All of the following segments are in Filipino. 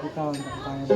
Ikaw, nakakaya.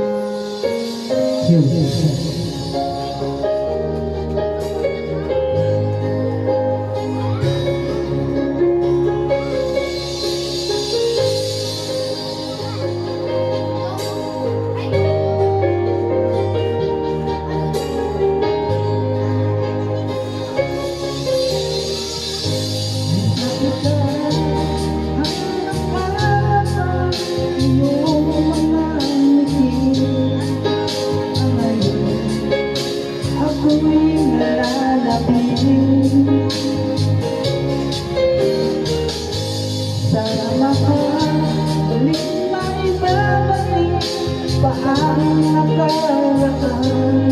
Paano nakaraan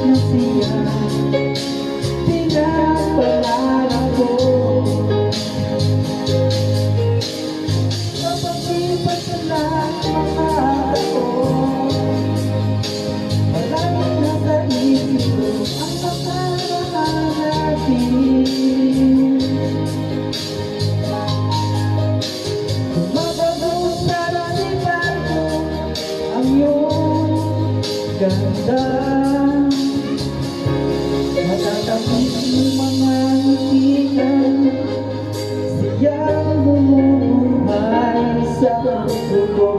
na siya pinapangarap ko. Kapag lipas na makakako, palagi nasa isip ko ang nakaraan natin. Ganda, matatapos ng mga ngitian, siyang bumubuhay sa puso ko.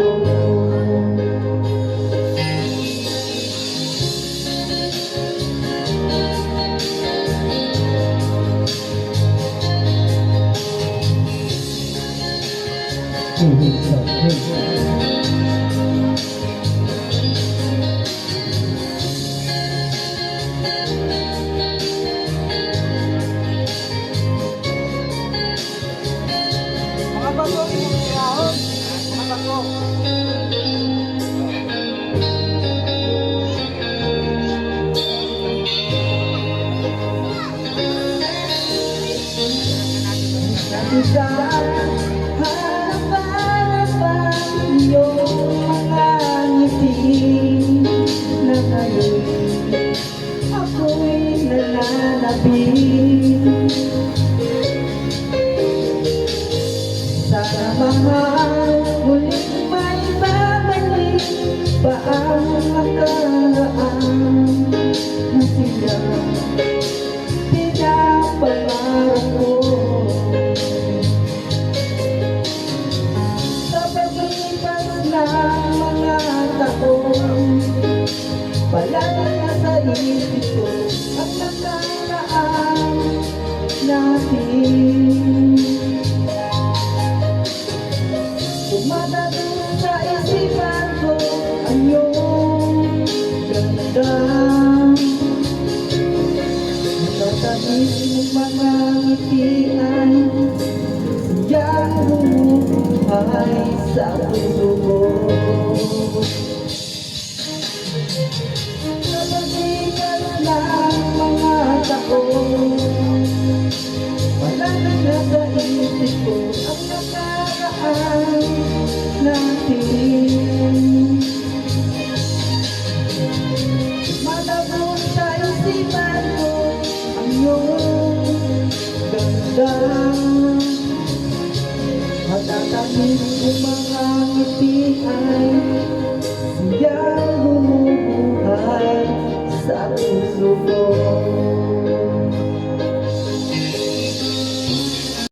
Sa harap-harapan iyong mga ngiti na ngayon ako'y nalalapit. Sana mahal muling may babalik pa ang nakaraan na siya pinapangarap ko. Mga taon palagi nasa isip ko ang nakaraan natin. Tumatagos sa isipan ko ang iyong ganda, matatamis ng mga ngitian, siyang bumubuhay sa puso ko. Nabagitan ng mga taon, palagi nasa isip ko ang nakaraan natin. Matagos sa isipan ko ang iyong ganda, matatamis ng mga ngiti ay siya